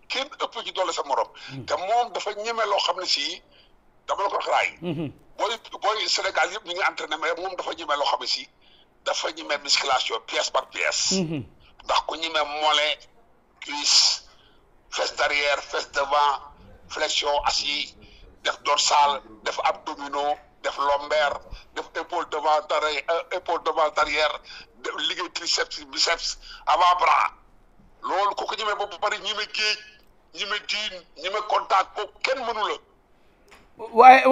kenn ëpp ci doole sa morom. te moom dafa ñeme loo xam ne si dama la ko wax raay. booy Sénégal yëpp ñu ngi entraîné mais moom dafa ñeme loo xam ne si dafa ñeme musculation pièce par pièce. ndax ku ñeme mollet cuisse fesse derrière fesse devant flexion assis def dorsal def abdominaux def lombaire def épaule devant derrière def liggéey triceps biceps avant bras loolu ku ko ñeme ba pare ñeme géej ñeme diin ñeme contact ko kenn mënu la.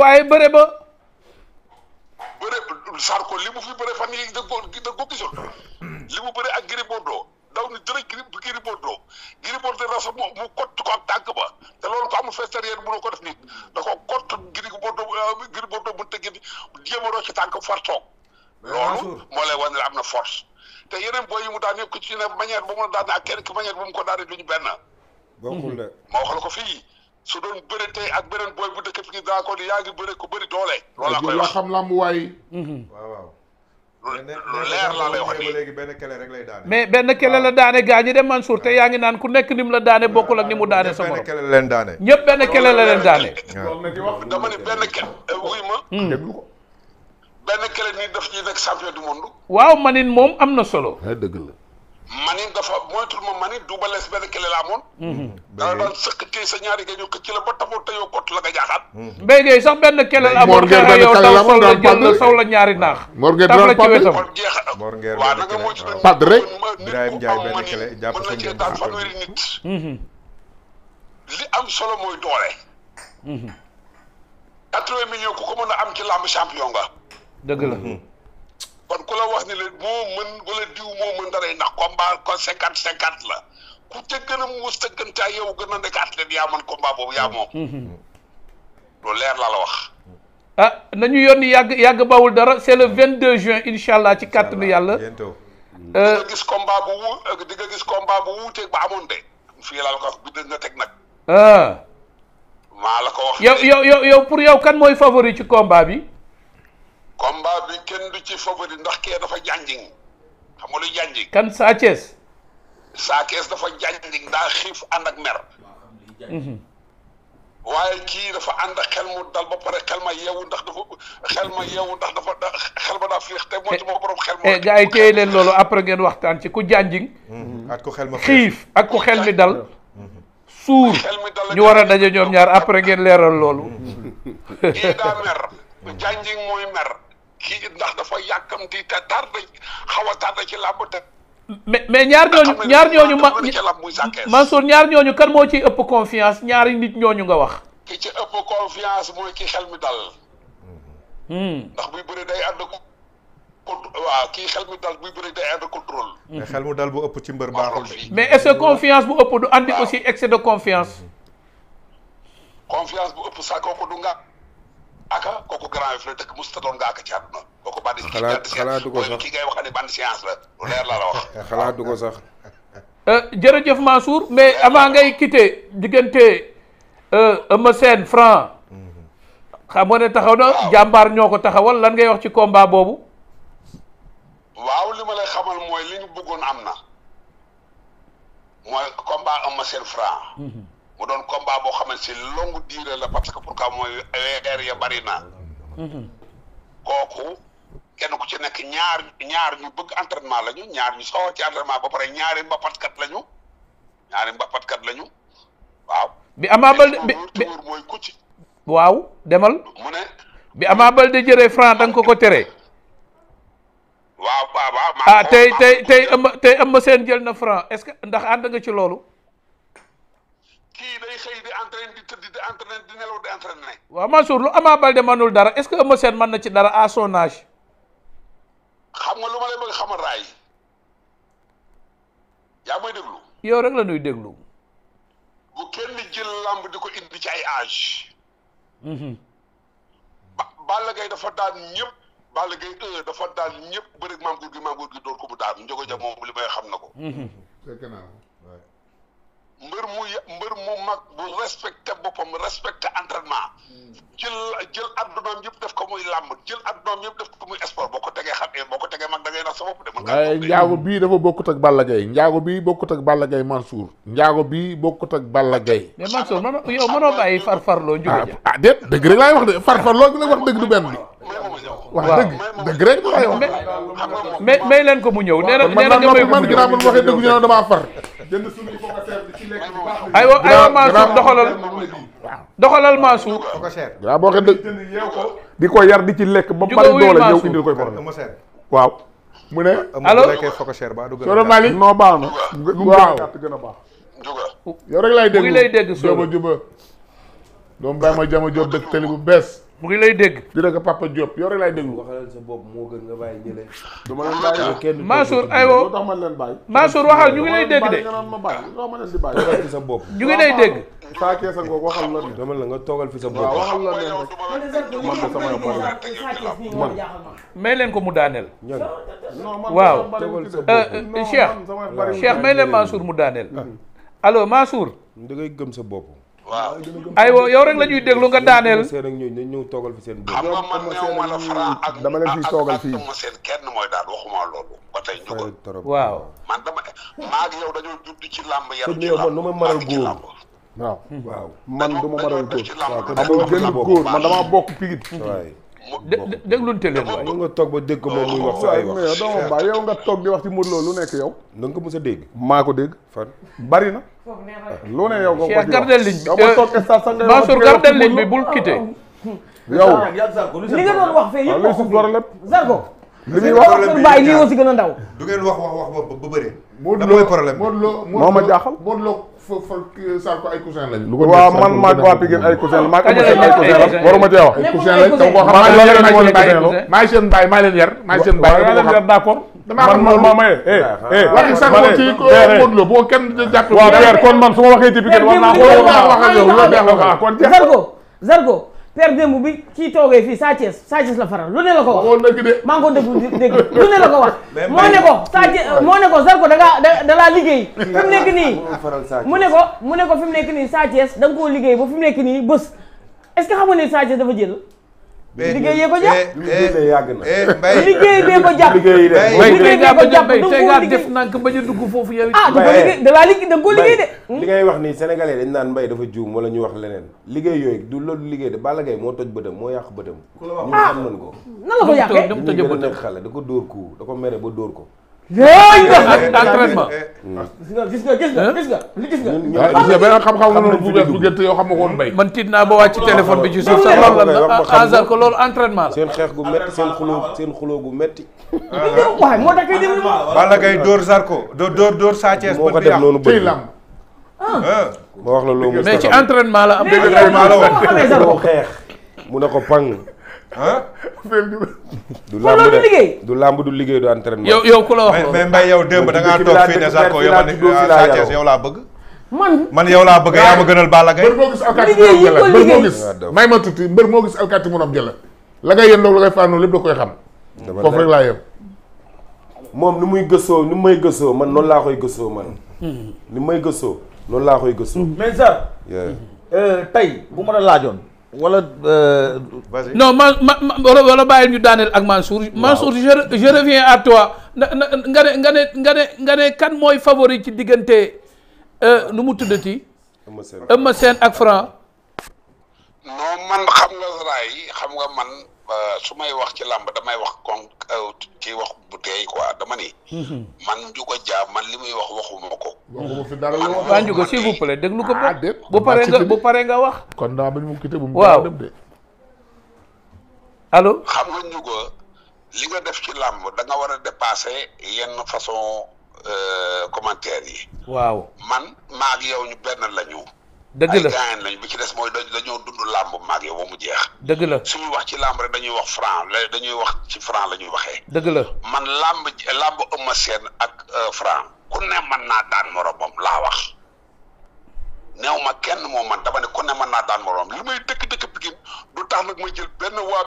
waaye bëre ba. bëre Sarko li mu fi bëre fan yii da ko gisul li mu bëre ak Gris Bordeaux daw ni dërëj Gris Bordeaux na sax mu kott ko ak tànk ba te loolu ko amul fesse derrière mënoo ko def nit da ko kott Gris Bordeaux bu tëggee jéem a rocc tànk far toog loolu moo lay wan ne am na force te yeneen booy yi mu daan yëpp ku ci ne manière bu mu daan ak kenn ki manière bu mu ko daanee duñu benn. bokkul de. ma wax la ko fii su doon bëre tey ak beneen booy bu dëkk fi daa ko di yaa ngi bëre ko bëri doole. loolu laa koy wax xam lamb waay. waaw. lu leer laa lay wax nii léegi benn kele rek lay daane. mais benn kele la daane gaa ñi de Mansour te yaa ngi naan ku nekk ni mu la daane bokkul ak ni mu daane sa morom. benn kele la leen daane. ñëpp benn kele la leen daane. dama ne benn kele wuy ma. déglu ko. benn kele nii daf ciy nekk champion du monde. waaw manin moom am na solo. dëgg la. manin dafa moytul ma manin Double Less benn kele la amoon. dana daan sëkk tey sa ñaari gañu ko ci la ba taxaw te yow kott la nga jaaxaat. mbéygee sax benn kele la amoon xeex yow daw sol la jël la saw la ñaari naax. Mor Ngeen taf la ci daan wetam. kon jeex Mor Ngeen waaw na nga moytu nag. Padd rek. Birahim Ndiaye benn kele jàpp mën sa na cee ngeen daan fanweeri nit. li am solo mooy doole. 80 millions ku ko mën a am ci làmb champion nga. dëgg la. kon ku la wax ni la moo mën wala diw moo mën dara ndax combat ko 50-50 la ku ca gën a muus te gën caa yow gën a nekk athlète yaa mën combat boobu yaa moom. loolu leer laa la wax. ah nañu yónni yàgg bawul dara c'est le 22 juin incha allah ci kàttanu yàlla. bientôt. di nga gis combat bu wuuteeg ba amoon de fii laa la ko wax bi dina teg nag. maa la ko wax. yow pour yow kan mooy favori ci combat bi. combat bi kenn du ci favori ndax kee dafa janjing xam nga luy janjing. kan Sa Thiès. Sa Thiès dafa janjing daa xiif ànd ak mer. waaye kii dafa ànd ak xel mu dal ba pare xel ma yeewu ndax dafa xel ma daa féex te mooy sama borom xel. moo gars yi téye leen loolu après ngeen waxtaan ci ku janjing. ak ku xel ma xiif ak ku xel mi dal. suur ñu war a daje ñoom ñaar après ngeen leeral loolu. kii daa mer janjing mooy mer. kii ndax dafa yàkkamti te tardé xaw a tardé ci làmb te. mais ñaar ñooñu Mansour ñaar ñooñu kan moo ciy ëpp confiance ñaari nit ñooñu nga wax. ki ci ëpp confiance mooy ki xel mi dal. ndax buy bëri day ànd ko waaw kii xel mi dal buy bëri day ànd contrôle. mais xel mu dal bu ëpp ci mbër baaxul. mais est-ce que confiance bu ëpp du andi aussi excès de confiance. confiance bu ëpp sax kooku du nga. aka kooku grand yi fi la dëkk mosut a doon nga aka ci àdduna kooku bandi xalaatu ko sax kii ngay wax ne bandi science la lu leer laa la wax. xalaatu ko sax. jërëjëf Mansour mais avant ngay quitter diggante Eumeu Sène Franc xam nga ne taxaw na jàmbaar ñoo ko taxawal lan ngay wax ci combat boobu. waaw li ma lay xamal mooy li ñu bëggoon am na mooy combat Eumeu Sène Franc. mu doon combat boo xamante si longue durée la parce que pourquoi mooy weer ya bari na. kooku kenn ku ci nekk ñaar ñu bëgg entraînement lañu ñaar ñu sawar ci entraînement ba pare ñaari mbapatkat lañu waaw. bi Ama Baldé bi mooy ku ci. waaw demal. mu ne. bi Ama Baldé jëree Franc da nga ko tere. waaw. tey Eumeu Sène jël na Franc est-ce que ndax ànd nga ci loolu. kii day xëy di entraîné di tëdd di entraîné di nelaw di entraîné. waaw Mansour lu Ama Baldé mënul dara est-ce que Eumeu Sène mën na ci dara à son âge. xam nga lu ma lay bëgg xamal raay yaa may déglu. yow rek la ñuy déglu. bu kenn jël lamb di ko indi ci ay âge. Balla Gaye dafa daan ñëpp. Balla Gaye dafa daan ñëpp bëri maam góor gi door ko mu daan njogo ja moom li may xam na ko. fekk naa mbër mu mag bu respecté boppam respecté entraînement jël addunaam yëpp def ko muy làmb jël addunaam yëpp def ko muy sport boo ko tegee mag da ngay nax sa bopp de. waaye njaago bii dafa bokkut ak Balla Gaye njaago bii bokkut ak Balla Gaye Mansour njaago bii bokkut ak Balla Gaye. mais Mansour yow mënoo bàyyi farfarloo jóge ja. ah déet dëgg rek laay wax de farfarloo gi la wax dëgg du benn bi. wax dëgg rek laay wax. mais leen ko mu ñëw nee na nga may ko mu ñëw man waxee dëgg ñu ne damaa far. jënd suñu aywa Mansour doxalal Mansour. waaw boo xam ne di ko yar di ci lekk ba bari doole ñëw indil koy problème. waaw mu ne. allo Soro Malick noo baax na. waaw gën a baax. yow rek laay dégg mu ngi lay dégg Soro juba doom bàyyi ma jama Diop dëkk télé bu bees. mu ngi lay dégg. di rek Papa Diop yow rek laay déglu. waxalal sa bopp moo gën nga bàyyi ñële. dama leen bàyyi kenn. Mansour aywa loo tax ma leen bàyyi. Mansour waxal ñu ngi lay dégg de. ma bàyyi loo ma leen di bàyyi. toogal fi sa bopp. ñu ngi lay dégg. saa keesa ngoog waxal la ne. dama la nga toogal fi sa bopp. waaw waxal la ne rek. man de sama yoon may leen ko mu daaneel. ñoom waaw Cheikh Cheikh may leen Mansour mu daaneel. allo Mansour. da ngay gëm sa bopp. waaw. aywa yow rek la ñuy déglu nga daaneel. seen ak ñooñu dañ ñëw toogal fi seen bopp. xam nga man néew ma la Franc ak dama leen fiy toogal fii. ak seen kenn mooy daal waxuma loolu ba tey ñu ko. waaw. man dama maa ngi yow dañoo judd ci làmb yar sëñ bi yow man nu ma maral góor. waaw waaw. man du ma maral góor. waaw kon amul gën góor man damaa bokk pigit. waay. déglunte leen waay. mën nga toog ba dégg ko moom muy wax sa ay wax. mais yow dama bàyyi yow nga toog di wax ci Modou Lo lu nekk yow. na nga ko mës a dégg. maa ko dégg. fan. bari na. lu ne yow nga ko Cheikh gardel ligne bi yow ma toog stade sax ngay wax Mansour gardel ligne bi bul quitté. yow li nga doon wax fee waaw yëpp luy suuf war a lépp. Zarko. li muy li wax wax bàyyi lii woo si gën a ndaw. du ngeen wax ba bëri. Modou mooy problème Modou Lo moo ma jaaxal. Modou Lo fa Sarko ay cousin lañ. lu ko waaw man maag waa Pikine ay cousin la maag ay cousin la waruma cee wax. ay cousin lañ da nga koo xam maay seen baay maa leen yar maay seen baay maa leen yar d'accord. damaa xam man maa maye. waxi Sarko ci Modou Lo boo kenn jàpp. waaw Père kon man su ma waxee ci Pikine war naa ko wax ak yow loolu neex kon Zarko père démb bi kii toogee fii Sa Thiès la faral lu ne la ko wax. waxoon dëgg de. maa ngi ko dégg lu ne la ko wax. moo ne ko Sa Thiès moo ne ko Zarko da laa liggéey. fi mu nekk nii mu ne ko fi mu nekk nii Sa Thiès da nga koo liggéey ba fi mu nekk nii bés est-ce que xam nga ne Sa Thiès dafa jël. liggéey yee ko jàpp yàgg na. liggéey bee ko jàpp. liggéey bee ko jàpp tey nga def nank bañ a dugg foofu yow. ah du ko liggéey da laa liggéey da nga ko liggéey de. li ngay wax nii sénégalais dañ naan Mbaye dafa juum wala ñu wax leneen liggéey yooyu du loolu liggéey de Balla Gaye moo toj bëtam moo yàq bëtam. ñu xam nañ ko. nan la ko yàqee mu tëjee bëtam nekk xale da ko dóor ku da ko mere ba dóor ko. entraînement. gis nga li gis nga. waaw beneen xam-xam nga noonu bu bees bu gënt yoo xam nga ko woon Mbaye. man tiit naa ba wàcc téléphone bi ci suuf sax loolu la hasard ko loolu entraînement la. seen xeex gu metti seen xuloo gu metti. waaye moo tax kay dem Balla Gaye dóor Zarko dóor Sa Thiès moo ko def noonu tey bëgg lamb. ma wax la loolu mais ci entraînement la am. mais ko xeex mu ne ko pang. du lamb de du lamb du liggéey du entraînement. yow ku la wax loolu. mais Mbaye yow démb da ngaa toog fii ne Zarko yow man Sa Thiès yow laa bëgg. man yow laa bëgg yaa ma gënal Balla Gaye. mbër moo gis alkaati mu jëla mbër moo gis may ma tuuti mbër moo gis alkaati mu jëla la ngay yéen loolu la ngay faanoo lépp da koy xam foofu rek laa yem moom ni muy gëstoo ni may gëstoo man noonu laa koy gëstoo man ni may gëstoo noonu laa koy gëstoo. mais Zar tey bu ma la laajoon wala non wala bàyyi ñu daaneel ak Mansour. Mansour je reviens à toi nga ne kan mooy favori ci diggante nu mu tuddati. Eumeu Sène ak Franc. non man xam nga raay xam nga man su may wax ci làmb damay wax ci wax bu teey quoi dama ni. man Ndiouga Dia man li muy wax waxuma ko. waxuma fi dara la waa Ndiouga s'il vous plaît déglu ko ah déet bu paree nga wax. kon daa bañ mu quitté bu mu waaw dem de. allo. xam nga Ndiouga li nga def ci làmb da nga war a dépasser yenn façon commentaire yi. waaw man maag yow ñu benn lañu. dëgg la ay gaañ lañ bi ci des mooy dañoo dund làmb maag yow ba mu jeex. dëgg la suñu wax ci làmb rek dañuy wax Franc dañuy wax ci Franc la ñuy waxee. dëgg la man làmb Eumeu Sène ak Franc ku ne mën naa daan moromam laa wax néew ma kenn moo man dama ne ku ne mën naa daan moromam li may dëkk Pikine du tax nag ma jël benn waa